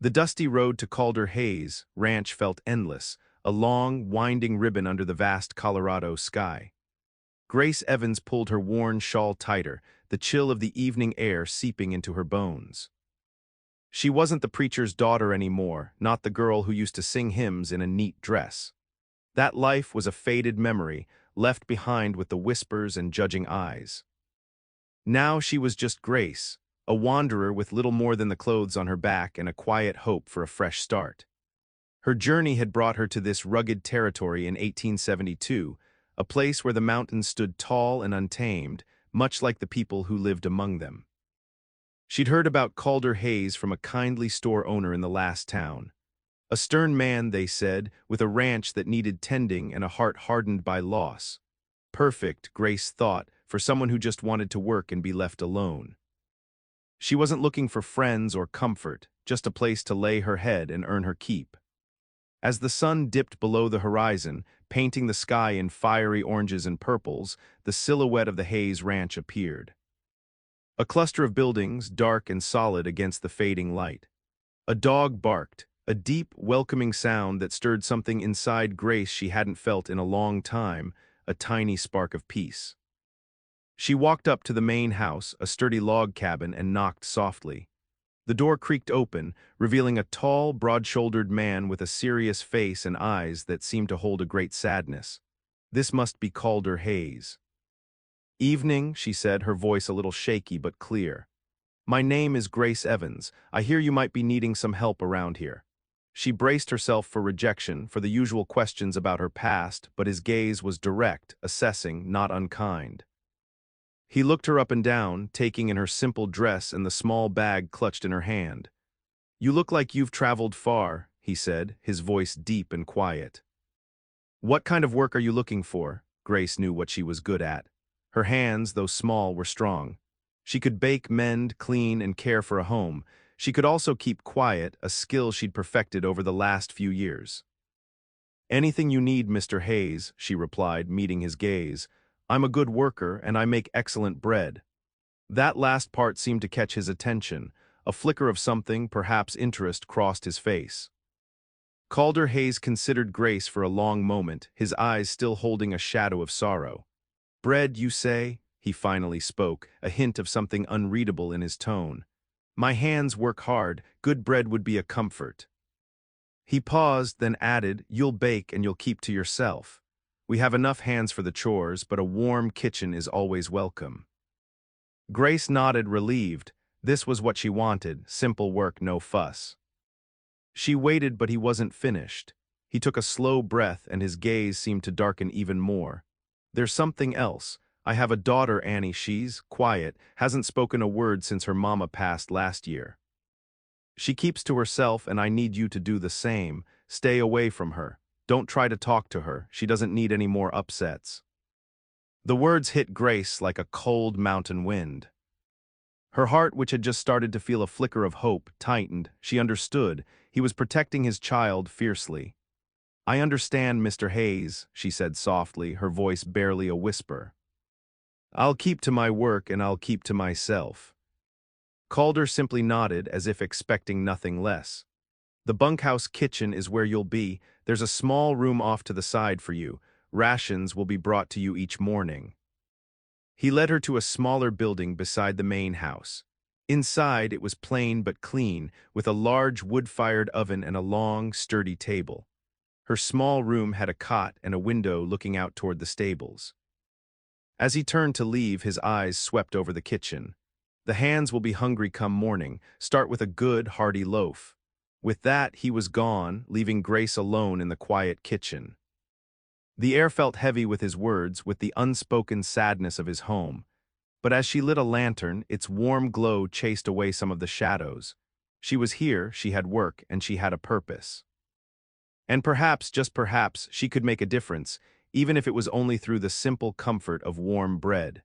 The dusty road to Calder Hayes Ranch felt endless, a long, winding ribbon under the vast Colorado sky. Grace Evans pulled her worn shawl tighter, the chill of the evening air seeping into her bones. She wasn't the preacher's daughter anymore, not the girl who used to sing hymns in a neat dress. That life was a faded memory, left behind with the whispers and judging eyes. Now she was just Grace, a wanderer with little more than the clothes on her back and a quiet hope for a fresh start. Her journey had brought her to this rugged territory in 1872, a place where the mountains stood tall and untamed, much like the people who lived among them. She'd heard about Calder Hayes from a kindly store owner in the last town. A stern man, they said, with a ranch that needed tending and a heart hardened by loss. Perfect, Grace thought, for someone who just wanted to work and be left alone. She wasn't looking for friends or comfort, just a place to lay her head and earn her keep. As the sun dipped below the horizon, painting the sky in fiery oranges and purples, the silhouette of the Hayes Ranch appeared. A cluster of buildings, dark and solid against the fading light. A dog barked, a deep, welcoming sound that stirred something inside Grace she hadn't felt in a long time, a tiny spark of peace. She walked up to the main house, a sturdy log cabin, and knocked softly. The door creaked open, revealing a tall, broad-shouldered man with a serious face and eyes that seemed to hold a great sadness. This must be Calder Hayes. "Evening," she said, her voice a little shaky but clear. "My name is Grace Evans. I hear you might be needing some help around here." She braced herself for rejection, for the usual questions about her past, but his gaze was direct, assessing, not unkind. He looked her up and down, taking in her simple dress and the small bag clutched in her hand. "You look like you've traveled far," he said, his voice deep and quiet. "What kind of work are you looking for?" Grace knew what she was good at. Her hands, though small, were strong. She could bake, mend, clean, and care for a home. She could also keep quiet, a skill she'd perfected over the last few years. "Anything you need, Mr. Hayes," she replied, meeting his gaze. "I'm a good worker, and I make excellent bread." That last part seemed to catch his attention. A flicker of something, perhaps interest, crossed his face. Calder Hayes considered Grace for a long moment, his eyes still holding a shadow of sorrow. "Bread, you say?" he finally spoke, a hint of something unreadable in his tone. "My hands work hard. Good bread would be a comfort." He paused, then added, "You'll bake and you'll keep to yourself. We have enough hands for the chores, but a warm kitchen is always welcome." Grace nodded, relieved. This was what she wanted, simple work, no fuss. She waited, but he wasn't finished. He took a slow breath, and his gaze seemed to darken even more. "There's something else. I have a daughter, Annie. She's quiet, hasn't spoken a word since her mama passed last year. She keeps to herself, and I need you to do the same. Stay away from her. Don't try to talk to her. She doesn't need any more upsets." The words hit Grace like a cold mountain wind. Her heart, which had just started to feel a flicker of hope, tightened. She understood. He was protecting his child fiercely. "I understand, Mr. Hayes," she said softly, her voice barely a whisper. "I'll keep to my work and I'll keep to myself." Calder simply nodded, as if expecting nothing less. "The bunkhouse kitchen is where you'll be. There's a small room off to the side for you. Rations will be brought to you each morning." He led her to a smaller building beside the main house. Inside, it was plain but clean, with a large wood-fired oven and a long, sturdy table. Her small room had a cot and a window looking out toward the stables. As he turned to leave, his eyes swept over the kitchen. "The hands will be hungry come morning. Start with a good, hearty loaf." With that, he was gone, leaving Grace alone in the quiet kitchen. The air felt heavy with his words, with the unspoken sadness of his home. But as she lit a lantern, its warm glow chased away some of the shadows. She was here, she had work, and she had a purpose. And perhaps, just perhaps, she could make a difference, even if it was only through the simple comfort of warm bread.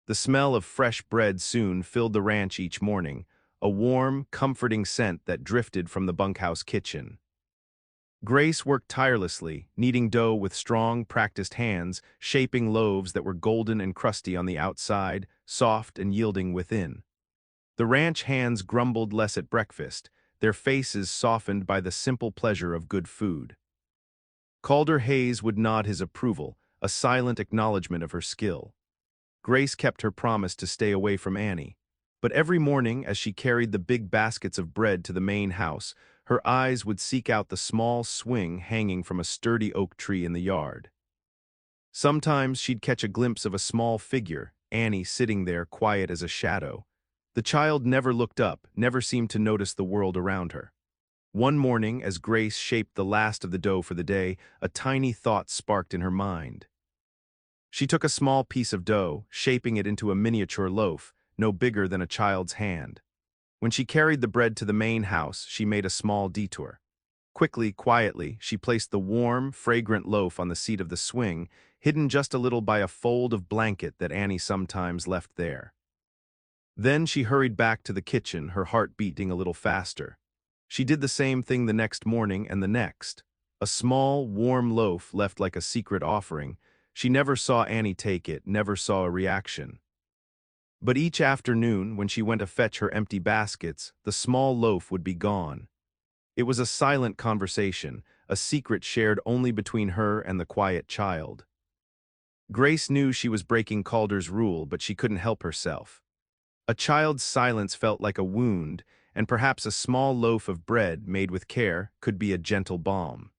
The smell of fresh bread soon filled the ranch each morning, a warm, comforting scent that drifted from the bunkhouse kitchen. Grace worked tirelessly, kneading dough with strong, practiced hands, shaping loaves that were golden and crusty on the outside, soft and yielding within. The ranch hands grumbled less at breakfast. their faces softened by the simple pleasure of good food. Calder Hayes would nod his approval, a silent acknowledgement of her skill. Grace kept her promise to stay away from Annie. But every morning, as she carried the big baskets of bread to the main house, her eyes would seek out the small swing hanging from a sturdy oak tree in the yard. Sometimes she'd catch a glimpse of a small figure, Annie sitting there quiet as a shadow. The child never looked up, never seemed to notice the world around her. One morning, as Grace shaped the last of the dough for the day, a tiny thought sparked in her mind. She took a small piece of dough, shaping it into a miniature loaf, no bigger than a child's hand. When she carried the bread to the main house, she made a small detour. Quickly, quietly, she placed the warm, fragrant loaf on the seat of the swing, hidden just a little by a fold of blanket that Annie sometimes left there. Then she hurried back to the kitchen, her heart beating a little faster. She did the same thing the next morning and the next. A small, warm loaf left like a secret offering. She never saw Annie take it, never saw a reaction. But each afternoon, when she went to fetch her empty baskets, the small loaf would be gone. It was a silent conversation, a secret shared only between her and the quiet child. Grace knew she was breaking Calder's rule, but she couldn't help herself. A child's silence felt like a wound, and perhaps a small loaf of bread, made with care, could be a gentle balm.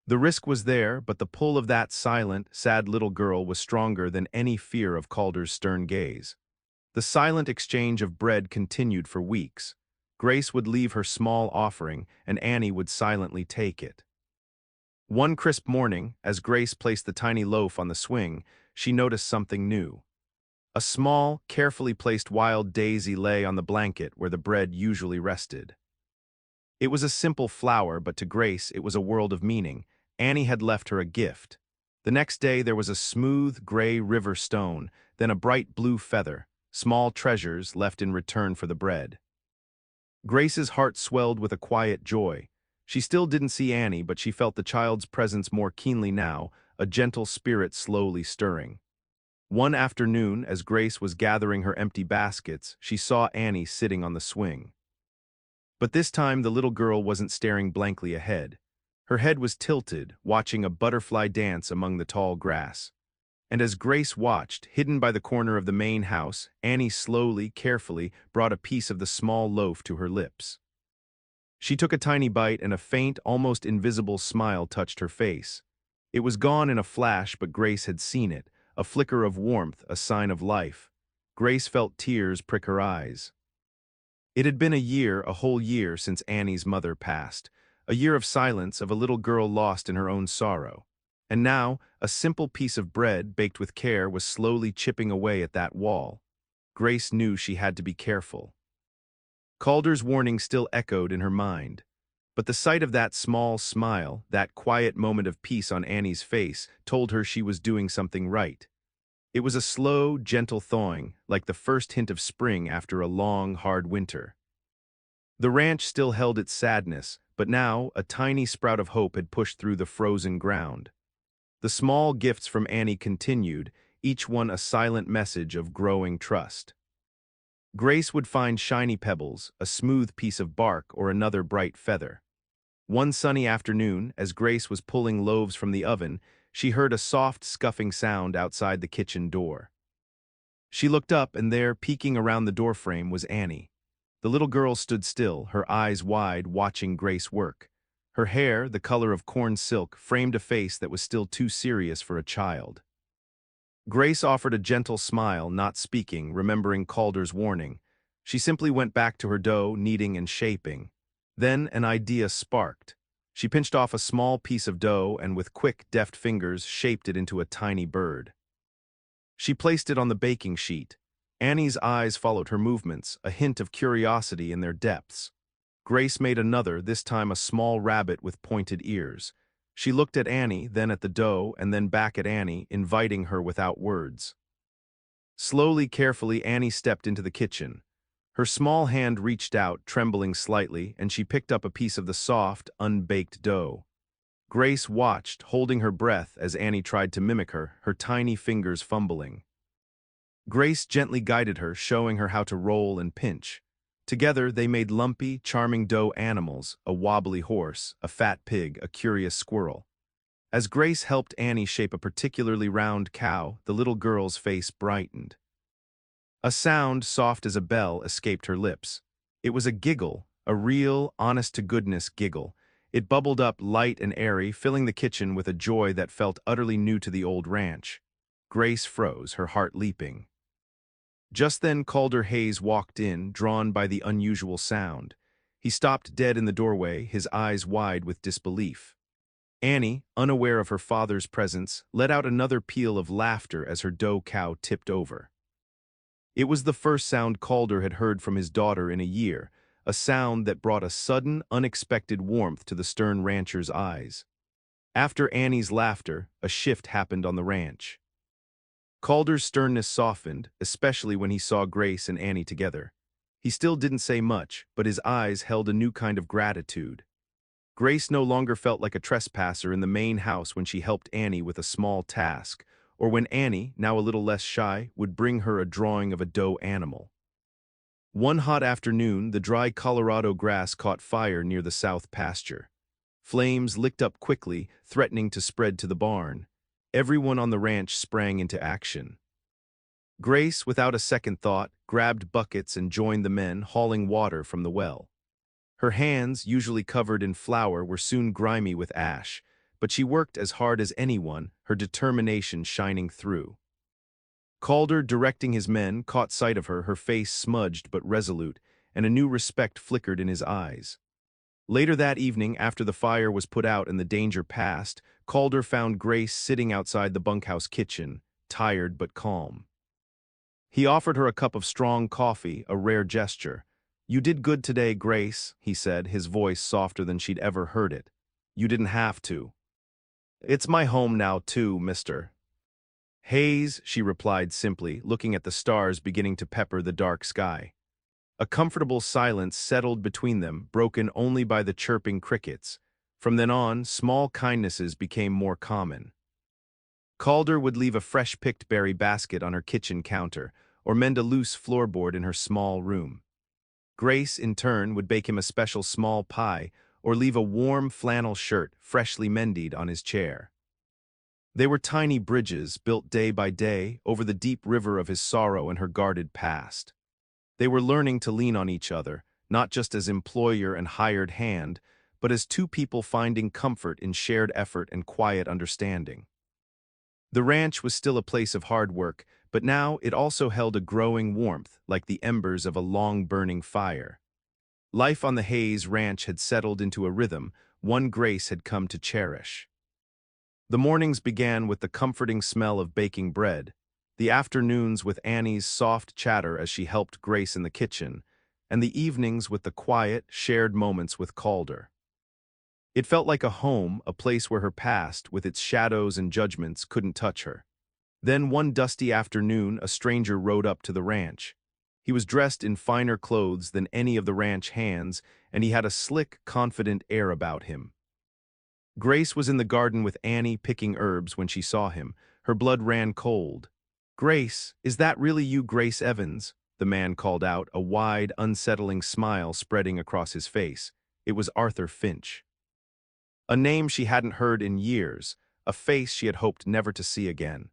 The risk was there, but the pull of that silent, sad little girl was stronger than any fear of Calder's stern gaze. The silent exchange of bread continued for weeks. Grace would leave her small offering, and Annie would silently take it. One crisp morning, as Grace placed the tiny loaf on the swing, she noticed something new. A small, carefully placed wild daisy lay on the blanket where the bread usually rested. It was a simple flower, but to Grace it was a world of meaning. Annie had left her a gift. The next day there was a smooth, gray river stone, then a bright blue feather, small treasures left in return for the bread. Grace's heart swelled with a quiet joy. She still didn't see Annie, but she felt the child's presence more keenly now, a gentle spirit slowly stirring. One afternoon, as Grace was gathering her empty baskets, she saw Annie sitting on the swing. But this time the little girl wasn't staring blankly ahead. Her head was tilted, watching a butterfly dance among the tall grass. And as Grace watched, hidden by the corner of the main house, Annie slowly, carefully, brought a piece of the small loaf to her lips. She took a tiny bite, and a faint, almost invisible smile touched her face. It was gone in a flash, but Grace had seen it, a flicker of warmth, a sign of life. Grace felt tears prick her eyes. It had been a whole year since Annie's mother passed, a year of silence, of a little girl lost in her own sorrow. And now, a simple piece of bread, baked with care, was slowly chipping away at that wall. Grace knew she had to be careful. Calder's warning still echoed in her mind. But the sight of that small smile, that quiet moment of peace on Annie's face, told her she was doing something right. It was a slow, gentle thawing, like the first hint of spring after a long, hard winter. The ranch still held its sadness, but now a tiny sprout of hope had pushed through the frozen ground. The small gifts from Annie continued, each one a silent message of growing trust. Grace would find shiny pebbles, a smooth piece of bark, or another bright feather. One sunny afternoon, as Grace was pulling loaves from the oven, she heard a soft, scuffing sound outside the kitchen door. She looked up, and there, peeking around the doorframe, was Annie. The little girl stood still, her eyes wide, watching Grace work. Her hair, the color of corn silk, framed a face that was still too serious for a child. Grace offered a gentle smile, not speaking, remembering Calder's warning. She simply went back to her dough, kneading and shaping. Then an idea sparked. She pinched off a small piece of dough and with quick, deft fingers shaped it into a tiny bird. She placed it on the baking sheet. Annie's eyes followed her movements, a hint of curiosity in their depths. Grace made another, this time a small rabbit with pointed ears. She looked at Annie, then at the dough, and then back at Annie, inviting her without words. Slowly, carefully, Annie stepped into the kitchen. Her small hand reached out, trembling slightly, and she picked up a piece of the soft, unbaked dough. Grace watched, holding her breath as Annie tried to mimic her, her tiny fingers fumbling. Grace gently guided her, showing her how to roll and pinch. Together, they made lumpy, charming doe animals, a wobbly horse, a fat pig, a curious squirrel. As Grace helped Annie shape a particularly round cow, the little girl's face brightened. A sound soft as a bell escaped her lips. It was a giggle, a real, honest-to-goodness giggle. It bubbled up light and airy, filling the kitchen with a joy that felt utterly new to the old ranch. Grace froze, her heart leaping. Just then Calder Hayes walked in, drawn by the unusual sound. He stopped dead in the doorway, his eyes wide with disbelief. Annie, unaware of her father's presence, let out another peal of laughter as her doe cow tipped over. It was the first sound Calder had heard from his daughter in a year, a sound that brought a sudden, unexpected warmth to the stern rancher's eyes. After Annie's laughter, a shift happened on the ranch. Calder's sternness softened, especially when he saw Grace and Annie together. He still didn't say much, but his eyes held a new kind of gratitude. Grace no longer felt like a trespasser in the main house when she helped Annie with a small task, or when Annie, now a little less shy, would bring her a drawing of a doe animal. One hot afternoon, the dry Colorado grass caught fire near the south pasture. Flames licked up quickly, threatening to spread to the barn. Everyone on the ranch sprang into action. Grace, without a second thought, grabbed buckets and joined the men, hauling water from the well. Her hands, usually covered in flour, were soon grimy with ash, but she worked as hard as anyone, her determination shining through. Calder, directing his men, caught sight of her, her face smudged but resolute, and a new respect flickered in his eyes. Later that evening, after the fire was put out and the danger passed, Calder found Grace sitting outside the bunkhouse kitchen, tired but calm. He offered her a cup of strong coffee, a rare gesture. "You did good today, Grace," he said, his voice softer than she'd ever heard it. "You didn't have to." "It's my home now, too, mister." "Hayes," she replied simply, looking at the stars beginning to pepper the dark sky. A comfortable silence settled between them, broken only by the chirping crickets. From then on, small kindnesses became more common. Calder would leave a fresh-picked berry basket on her kitchen counter, or mend a loose floorboard in her small room. Grace, in turn, would bake him a special small pie, or leave a warm flannel shirt, freshly mended, on his chair. They were tiny bridges, built day by day, over the deep river of his sorrow and her guarded past. They were learning to lean on each other, not just as employer and hired hand, but as two people finding comfort in shared effort and quiet understanding. The ranch was still a place of hard work, but now it also held a growing warmth, like the embers of a long-burning fire. Life on the Hayes ranch had settled into a rhythm, one Grace had come to cherish. The mornings began with the comforting smell of baking bread, the afternoons with Annie's soft chatter as she helped Grace in the kitchen, and the evenings with the quiet, shared moments with Calder. It felt like a home, a place where her past, with its shadows and judgments, couldn't touch her. Then one dusty afternoon, a stranger rode up to the ranch. He was dressed in finer clothes than any of the ranch hands, and he had a slick, confident air about him. Grace was in the garden with Annie picking herbs when she saw him. Her blood ran cold. "Grace, is that really you, Grace Evans?" the man called out, a wide, unsettling smile spreading across his face. It was Arthur Finch. A name she hadn't heard in years, a face she had hoped never to see again.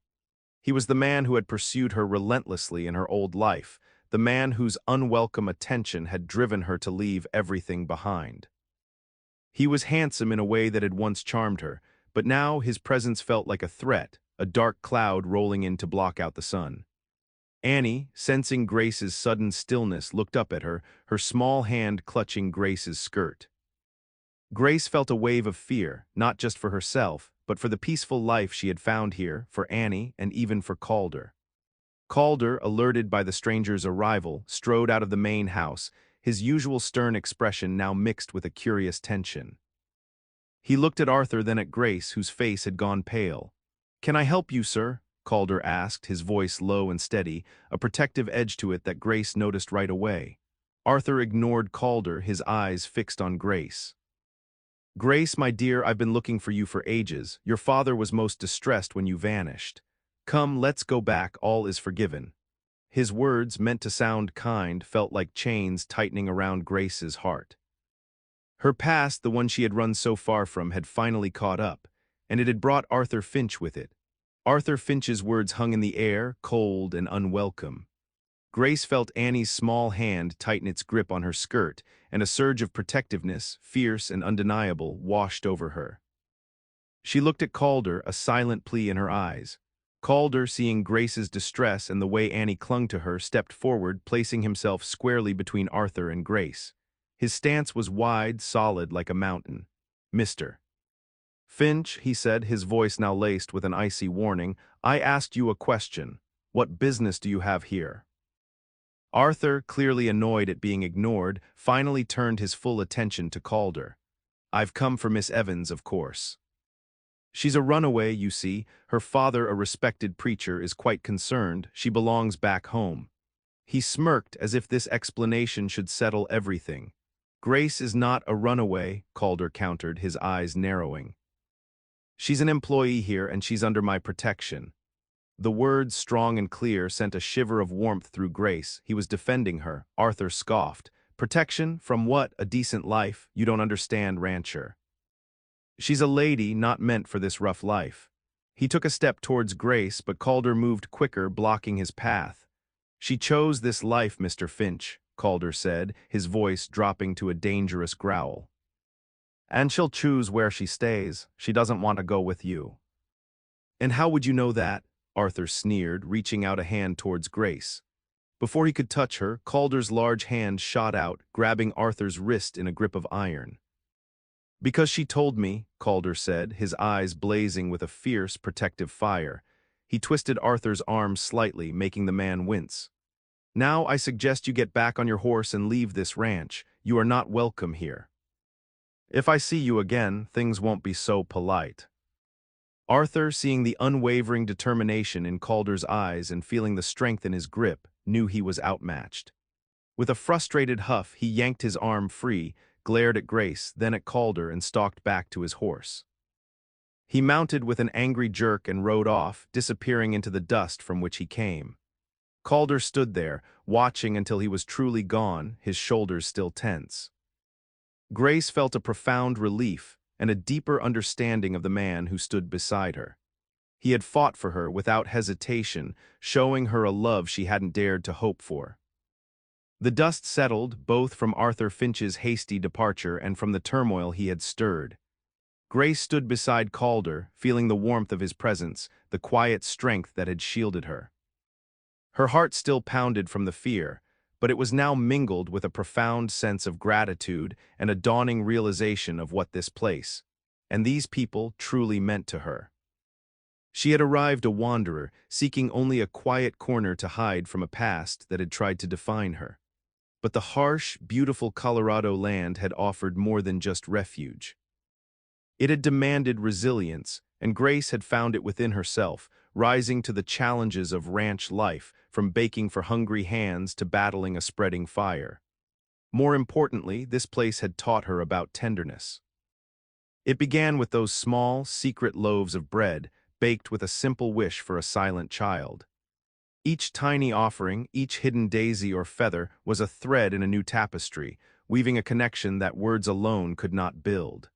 He was the man who had pursued her relentlessly in her old life, the man whose unwelcome attention had driven her to leave everything behind. He was handsome in a way that had once charmed her, but now his presence felt like a threat, a dark cloud rolling in to block out the sun. Annie, sensing Grace's sudden stillness, looked up at her, her small hand clutching Grace's skirt. Grace felt a wave of fear, not just for herself, but for the peaceful life she had found here, for Annie, and even for Calder. Calder, alerted by the stranger's arrival, strode out of the main house, his usual stern expression now mixed with a curious tension. He looked at Arthur, then at Grace, whose face had gone pale. "Can I help you, sir?" Calder asked, his voice low and steady, a protective edge to it that Grace noticed right away. Arthur ignored Calder, his eyes fixed on Grace. "Grace, my dear, I've been looking for you for ages. Your father was most distressed when you vanished. Come, let's go back, all is forgiven." His words, meant to sound kind, felt like chains tightening around Grace's heart. Her past, the one she had run so far from, had finally caught up, and it had brought Arthur Finch with it. Arthur Finch's words hung in the air, cold and unwelcome. Grace felt Annie's small hand tighten its grip on her skirt, and a surge of protectiveness, fierce and undeniable, washed over her. She looked at Calder, a silent plea in her eyes. Calder, seeing Grace's distress and the way Annie clung to her, stepped forward, placing himself squarely between Arthur and Grace. His stance was wide, solid like a mountain. "Mr. Finch," he said, his voice now laced with an icy warning, "I asked you a question. What business do you have here?" Arthur, clearly annoyed at being ignored, finally turned his full attention to Calder. "I've come for Miss Evans, of course. She's a runaway, you see. Her father, a respected preacher, is quite concerned. She belongs back home." He smirked as if this explanation should settle everything. "Grace is not a runaway," Calder countered, his eyes narrowing. "She's an employee here, and she's under my protection." The words, strong and clear, sent a shiver of warmth through Grace. He was defending her. Arthur scoffed. "Protection? From what? A decent life? You don't understand, rancher. She's a lady, not meant for this rough life." He took a step towards Grace, but Calder moved quicker, blocking his path. "She chose this life, Mr. Finch," Calder said, his voice dropping to a dangerous growl. "And she'll choose where she stays. She doesn't want to go with you." "And how would you know that?" Arthur sneered, reaching out a hand towards Grace. Before he could touch her, Calder's large hand shot out, grabbing Arthur's wrist in a grip of iron. "Because she told me," Calder said, his eyes blazing with a fierce, protective fire. He twisted Arthur's arm slightly, making the man wince. "Now I suggest you get back on your horse and leave this ranch. You are not welcome here. If I see you again, things won't be so polite." Arthur, seeing the unwavering determination in Calder's eyes and feeling the strength in his grip, knew he was outmatched. With a frustrated huff, he yanked his arm free, glared at Grace, then at Calder, and stalked back to his horse. He mounted with an angry jerk and rode off, disappearing into the dust from which he came. Calder stood there, watching until he was truly gone, his shoulders still tense. Grace felt a profound relief and a deeper understanding of the man who stood beside her. He had fought for her without hesitation, showing her a love she hadn't dared to hope for. The dust settled, both from Arthur Finch's hasty departure and from the turmoil he had stirred. Grace stood beside Calder, feeling the warmth of his presence, the quiet strength that had shielded her. Her heart still pounded from the fear, but it was now mingled with a profound sense of gratitude and a dawning realization of what this place, and these people, truly meant to her. She had arrived a wanderer, seeking only a quiet corner to hide from a past that had tried to define her. But the harsh, beautiful Colorado land had offered more than just refuge. It had demanded resilience, and Grace had found it within herself, rising to the challenges of ranch life, from baking for hungry hands to battling a spreading fire. More importantly, this place had taught her about tenderness. It began with those small, secret loaves of bread, baked with a simple wish for a silent child. Each tiny offering, each hidden daisy or feather, was a thread in a new tapestry, weaving a connection that words alone could not build.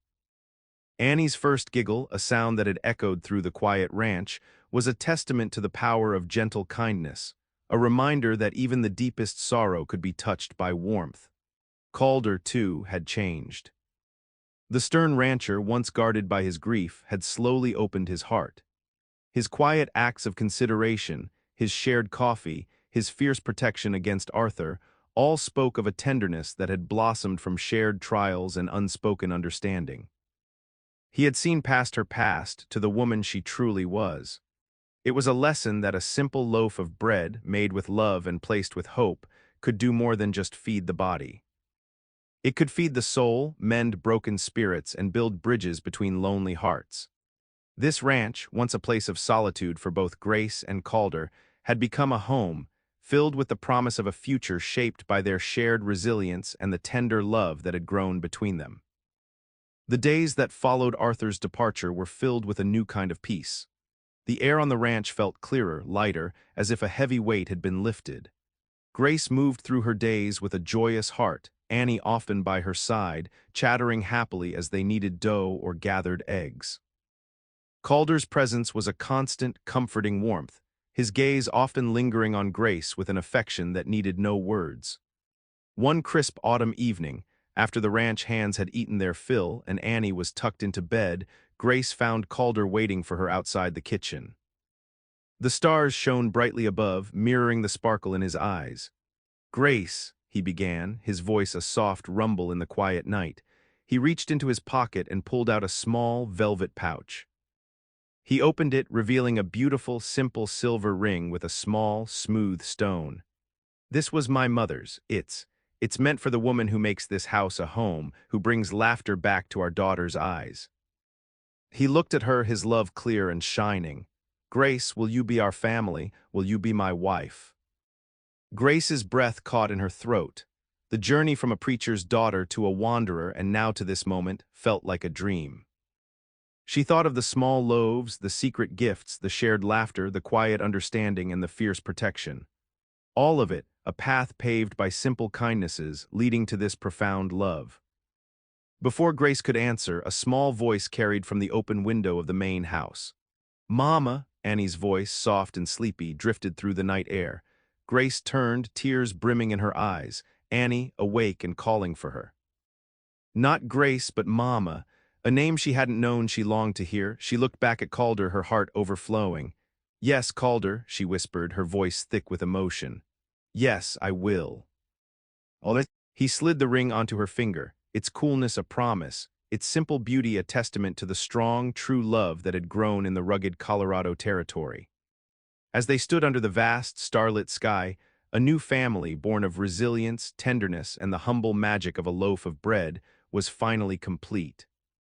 Annie's first giggle, a sound that had echoed through the quiet ranch, was a testament to the power of gentle kindness, a reminder that even the deepest sorrow could be touched by warmth. Calder, too, had changed. The stern rancher, once guarded by his grief, had slowly opened his heart. His quiet acts of consideration, his shared coffee, his fierce protection against Arthur, all spoke of a tenderness that had blossomed from shared trials and unspoken understanding. He had seen past her past to the woman she truly was. It was a lesson that a simple loaf of bread, made with love and placed with hope, could do more than just feed the body. It could feed the soul, mend broken spirits, and build bridges between lonely hearts. This ranch, once a place of solitude for both Grace and Calder, had become a home, filled with the promise of a future shaped by their shared resilience and the tender love that had grown between them. The days that followed Arthur's departure were filled with a new kind of peace. The air on the ranch felt clearer, lighter, as if a heavy weight had been lifted. Grace moved through her days with a joyous heart, Annie often by her side, chattering happily as they kneaded dough or gathered eggs. Calder's presence was a constant, comforting warmth, his gaze often lingering on Grace with an affection that needed no words. One crisp autumn evening, after the ranch hands had eaten their fill and Annie was tucked into bed, Grace found Calder waiting for her outside the kitchen. The stars shone brightly above, mirroring the sparkle in his eyes. "Grace," he began, his voice a soft rumble in the quiet night. He reached into his pocket and pulled out a small, velvet pouch. He opened it, revealing a beautiful, simple silver ring with a small, smooth stone. "This was my mother's. It's meant for the woman who makes this house a home, who brings laughter back to our daughter's eyes." He looked at her, his love clear and shining. "Grace, will you be our family? Will you be my wife?" Grace's breath caught in her throat. The journey from a preacher's daughter to a wanderer and now to this moment felt like a dream. She thought of the small loaves, the secret gifts, the shared laughter, the quiet understanding, and the fierce protection. All of it, a path paved by simple kindnesses, leading to this profound love. Before Grace could answer, a small voice carried from the open window of the main house. "Mama," Annie's voice, soft and sleepy, drifted through the night air. Grace turned, tears brimming in her eyes, Annie awake and calling for her. Not Grace, but Mama, a name she hadn't known she longed to hear. She looked back at Calder, her heart overflowing. "Yes, Calder," she whispered, her voice thick with emotion. "Yes, I will." He slid the ring onto her finger, its coolness a promise, its simple beauty a testament to the strong, true love that had grown in the rugged Colorado territory. As they stood under the vast, starlit sky, a new family born of resilience, tenderness, and the humble magic of a loaf of bread was finally complete.